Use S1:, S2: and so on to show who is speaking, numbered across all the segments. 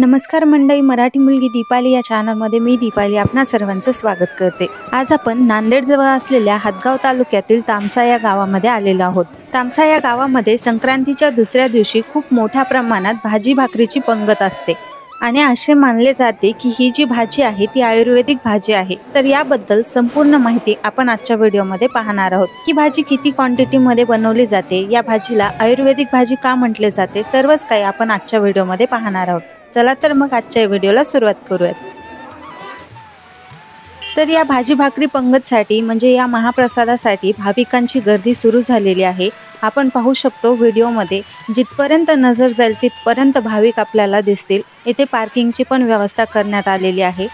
S1: नमस्कार मंडळी, मराठी मुलगी दीपाली या चॅनलमध्ये मी दीपाली आपणा सर्वांचं स्वागत करते। आज आपण नांदेड जवळ असलेल्या हदगाव तालुक्यातील तामसा या गावामध्ये आलेलो आहोत। तामसा या गावामध्ये संक्रांतीच्या दुसऱ्या दिवशी खूप मोठ्या प्रमाणात भाजी भाकरीची पंगत असते आणि असे मानले जाते की ही जी भाजी आहे ती आयुर्वेदिक भाजी आहे। तर याबद्दल संपूर्ण माहिती आपण आजच्या व्हिडिओमध्ये पाहणार आहोत की भाजी किती क्वांटिटी मध्ये बनवली जाते, या भाजीला आयुर्वेदिक भाजी का म्हटले जाते, सर्वच काही आपण आजच्या व्हिडिओमध्ये पाहणार आहोत। चला तर मग आजच्या व्हिडिओला सुरुवात करूयात। तर या भाजी भाकरी पंगतसाठी म्हणजे या महाप्रसादासाठी भाविकांची गर्दी सुरू झालेली आहे। आपण पाहू शकतो व्हिडिओमध्ये जिथपर्यंत नजर जाईल तिथपर्यंत भाविक आपल्याला दिसतील। येथे पार्किंगची पण व्यवस्था करण्यात आलेली आहे।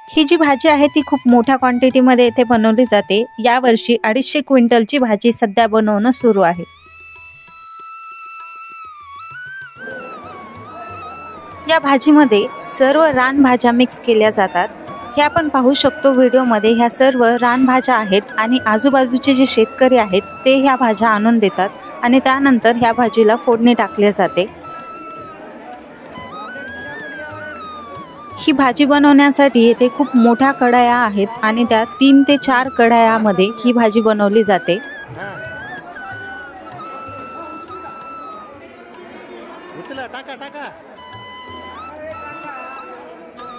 S1: ही जी भाजी आहे ती खूप मोठ्या क्वांटिटी मध्ये येथे बनवली जाते। या वर्षी 250 क्विंटलची भाजी सध्या बनवणं सुरू आहे। या भाजीमध्ये सर्व रानभाज्या मिक्स केल्या जातात। हे आपण पाहू शकतो व्हिडिओमध्ये, ह्या सर्व रानभाज्या आहेत आणि आजूबाजूचे जे शेतकरी आहेत ते ह्या भाज्या आणून देतात आणि त्यानंतर ह्या भाजीला फोडणी टाकली जाते। ही भाजी बनवण्यासाठी येथे खूप मोठ्या कढया आहेत आणि त्या 3 ते 4 कढयामध्ये ही भाजी बनवली जाते।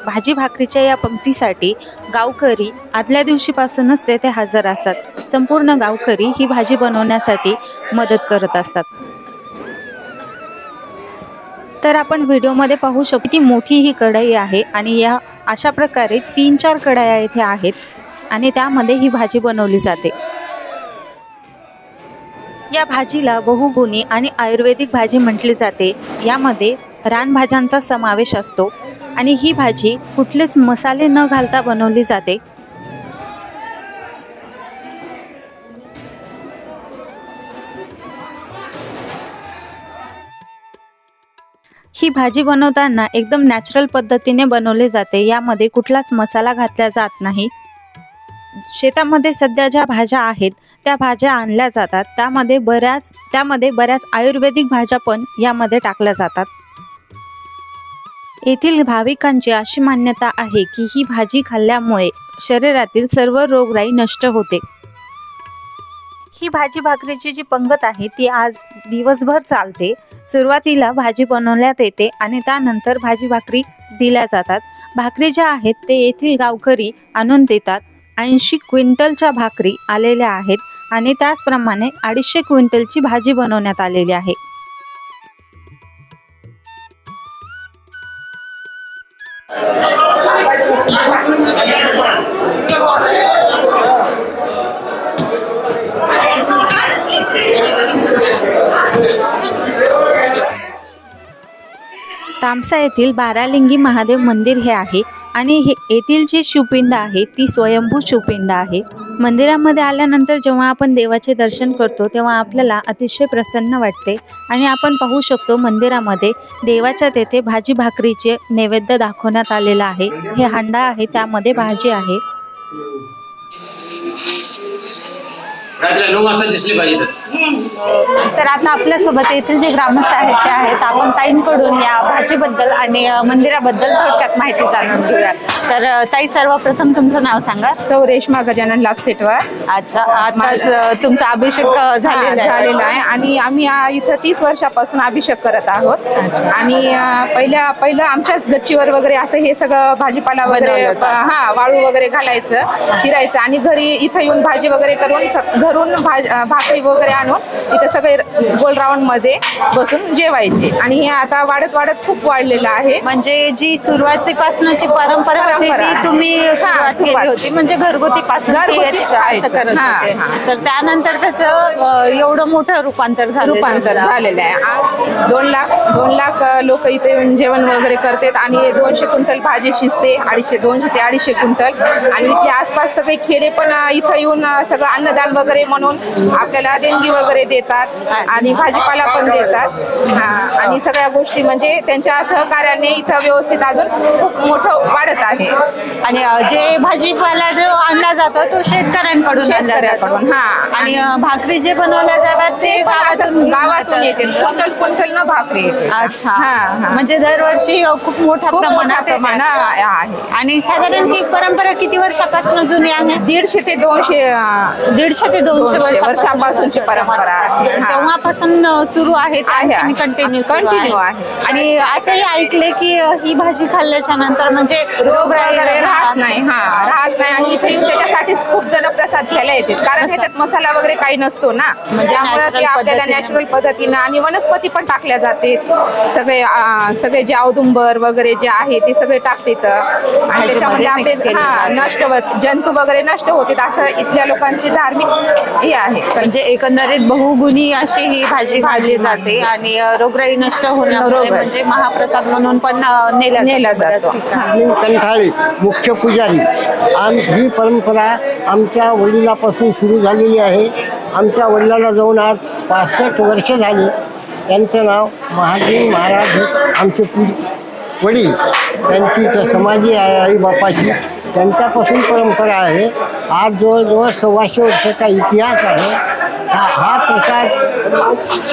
S1: भाजी भाकरीच्या या पंक्तीसाठी गावकरी आदल्या दिवशीपासूनच तेथे हजर असतात। संपूर्ण गावकरी ही भाजी बनवण्यासाठी मदत करत असतात। तर आपण व्हिडिओमध्ये पाहू शकतो किती मोठी ही कढई आहे आणि या अशा प्रकारे 3-4 कढया येथे आहेत आणि त्यामध्ये ही भाजी बनवली जाते। या भाजीला बहुगुणी आणि आयुर्वेदिक भाजी म्हटले जाते। यामध्ये रानभाज्यांचा समावेश असतो आणि ही भाजी कुठलेच मसाले न घालता बनवली जाते। ही भाजी बनवताना एकदम नॅचरल पद्धतीने बनवले जाते। यामध्ये कुठलाच मसाला घातला जात नाही। शेतामध्ये सध्या ज्या भाज्या आहेत त्या भाज्या आणल्या जातात, त्यामध्ये बऱ्याच आयुर्वेदिक भाज्या पण यामध्ये टाकल्या जातात। येथील भाविकांची अशी मान्यता आहे की ही भाजी खाल्ल्यामुळे शरीरातील सर्व रोगराई नष्ट होते। ही भाजी भाकरीची जी पंगत आहे ती आज दिवसभर चालते। सुरुवातीला भाजी बनवण्यात येते आणि त्यानंतर भाजी भाकरी दिल्या जातात। भाकरी ज्या आहेत ते येथील गावकरी आणून देतात। 80 क्विंटलच्या भाकरी आलेल्या आहेत आणि त्याचप्रमाणे 250 क्विंटलची भाजी बनवण्यात आलेली आहे। तामसा येथील बारालिंगी महादेव मंदिर हे आहे आणि येथील जी शिवपिंड आहे ती स्वयंभू शिवपिंड आहे। मंदिरामध्ये आल्यानंतर जेव्हा आपण देवाचे दर्शन करतो तेव्हा आपल्याला अतिशय प्रसन्न वाटते आणि आपण पाहू शकतो मंदिरामध्ये देवाच्या तेथे भाजी भाकरीचे नैवेद्य दाखवण्यात आलेला आहे। हे हांडा आहे, त्यामध्ये भाजी आहे। तर आता आपल्या सोबत येथील जे ग्रामस्थ आहेत ते आहेत। आपण ताईंकडून या भाजीबद्दल आणि मंदिराबद्दल थोडक्यात माहिती जाणून घेऊया। तर ताई, सर्वप्रथम तुमचं नाव सांगा।
S2: सौ रेश्मा गजानन लाभसेटवार।
S1: अच्छा, आता तुमचा अभिषेक झालेला आहे
S2: आणि आम्ही इथं 30 वर्षापासून अभिषेक करत आहोत। आणि पहिलं आमच्याच गच्चीवर वगैरे असं हे सगळं भाजीपाला वगैरे वाळू वगैरे घालायचं, चिरायचं आणि घरी इथं येऊन भाजी वगैरे करून घरून भाकरी वगैरे आणून इथे सगळे गोल राऊंड मध्ये बसून जेवायचे। आणि हे आता वाढत खूप वाढलेलं आहे।
S1: म्हणजे जी सुरुवातीपासूनची परंपरा तुम्ही सुरुवात केली होती, म्हणजे घरगुती पासून तर त्यानंतर त्याचं एवढं मोठं रूपांतर
S2: झालेलं आहे। 2 लाख लोक इथे येऊन जेवण वगैरे करतात आणि 200 क्विंटल भाजी शिजते। 200 ते 250 क्विंटल। आणि इथले आसपास सगळे खेडे पण इथं येऊन सगळं अन्नदान वगैरे म्हणून आपल्याला देणगी वगैरे देतात आणि भाजीपाला पण देतात. आणि सगळ्या गोष्टी म्हणजे त्यांच्या सहकार्याने इथं व्यवस्थित अजून खूप मोठं वाढत आहे.
S1: आणि जे भाजीपाला जो आणला जातो तो शेतकऱ्यांकडून आणि भाकरी जे बनवल्या जातात ते
S2: गावातून येते, क्विंटल भाकरी येते.
S1: अच्छा, म्हणजे दरवर्षी खूप मोठ्या प्रमाणात
S2: आहे.
S1: आणि साधारण ही परंपरा किती वर्षापासून जुनी आहे?
S2: 150 ते 200 वर्षापासूनची परंपरा आहे.
S1: तेव्हापासून सुरू आहे कंटिन्यू आहे. आणि असंही ऐकले की ही भाजी खाल्ल्याच्या नंतर म्हणजे
S2: रोग वगैरे राहत नाही. आणि इथे येऊन त्याच्यासाठीच खूप जण प्रसाद घ्यायला येतात, कारण ह्याच्यात मसाला वगैरे काही नसतो ना, म्हणजे आपल्याला नॅचरल पद्धतीनं आणि वनस्पती पण टाकल्या जाते. सगळे जे औदुंबर वगैरे जे आहे ते सगळे टाकतात आणि त्याच्यामध्ये आपले जंतू वगैरे नष्ट होतात, असं इथल्या लोकांची धार्मिक हे आहे.
S1: म्हणजे एकंदरीत बहुगुणी अशी ही भाजी भाजली जाते आणि रोगराई नष्ट होण्यामुळे म्हणजे महाप्रसाद म्हणून पण नेला जातो.
S3: कंठाळी मुख्य पुजारी. ही परंपरा आमच्या वडिलापासून सुरू झालेली आहे. आमच्या वडिलाला जाऊन आज 65 वर्ष झाली. त्यांचं नाव महादेव महाराज आमचे वडील, त्यांची त्या समाधी आहे आई बापाची, त्यांच्यापासून परंपरा आहे. आज जवळजवळ 125 वर्षाचा इतिहास आहे. हा प्रसाद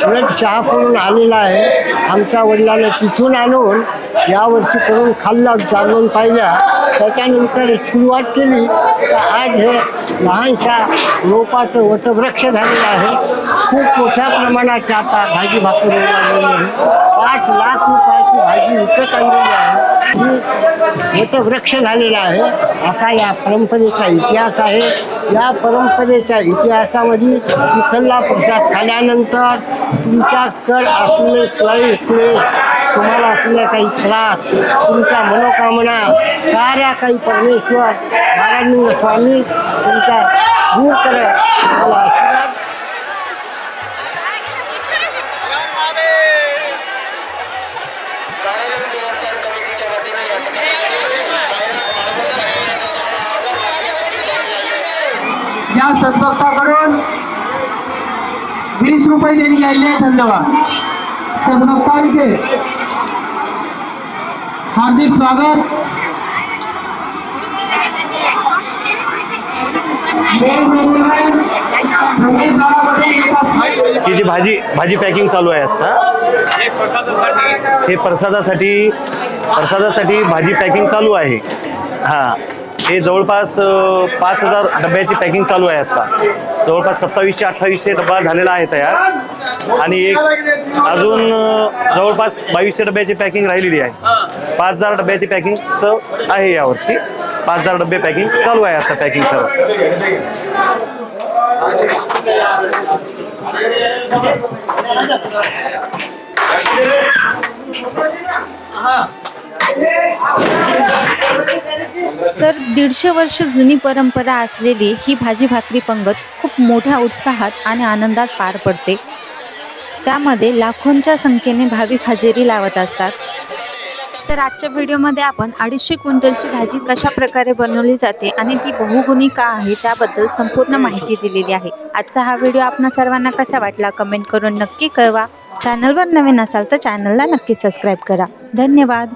S3: उलट शहाकडून आलेला आहे. आमच्या वडिलांनी तिथून आणून यावर्षी करून खाल्ला, चालवून पाहिल्या, त्याच्यानंतर सुरुवात केली तर आज हे लहानशा रोपाचं वटवृक्ष झालेलं आहे. खूप मोठ्या प्रमाणात आता भाजी भाकरी 5 लाख रुपयाची भाजी विकत आणलेली आहे. ही वटवृक्ष झालेला आहे. असा या परंपरेचा इतिहास आहे. या परंपरेच्या इतिहासामध्ये इथला प्रसाद खाल्यानंतर तुमच्याकडे असलेले क्लेश, तुम्हाला असलेला काही त्रास, तुमच्या मनोकामना साऱ्या काही परमेश्वर महाराज स्वामी तुमचा दूर करा. मला आशीर्वाद.
S4: या सद्भक्ताकडून 20 रुपये देणगी आले. धन्यवाद. सद्भक्तांचे हार्दिक स्वागत.
S5: ही जी भाजी पॅकिंग चालू आहे आता, हे प्रसादासाठी भाजी पॅकिंग चालू आहे. हे जवळपास 5000 डब्याची पॅकिंग चालू आहे आता. जवळपास 2700-2800 डबा झालेला आहे तयार आणि एक अजून जवळपास 2200 डब्याची पॅकिंग राहिलेली आहे. 5000 डब्याची पॅकिंगचं आहे यावर्षी. 5000 डबे पॅकिंग चालू आहे आता पॅकिंग सर्व.
S1: तर 150 वर्ष जुनी परंपरा असलेली ही भाजी भाकरी पंगत खूप मोठ्या उत्साहात आणि आनंदात पार पडते. त्यामध्ये लाखोंच्या संख्येने भाविक हजेरी लावत असतात. तर आजच्या व्हिडिओमध्ये आपण 250 क्विंटलची भाजी कशा प्रकारे बनवली जाते आणि ती बहुगुणी का आहे त्याबद्दल संपूर्ण माहिती दिलेली आहे. आजचा हा व्हिडिओ आपणा सर्वांना कसा वाटला कमेंट करून नक्की कळवा. चॅनलवर नवीन असाल तर चॅनलला नक्की सबस्क्राईब करा. धन्यवाद.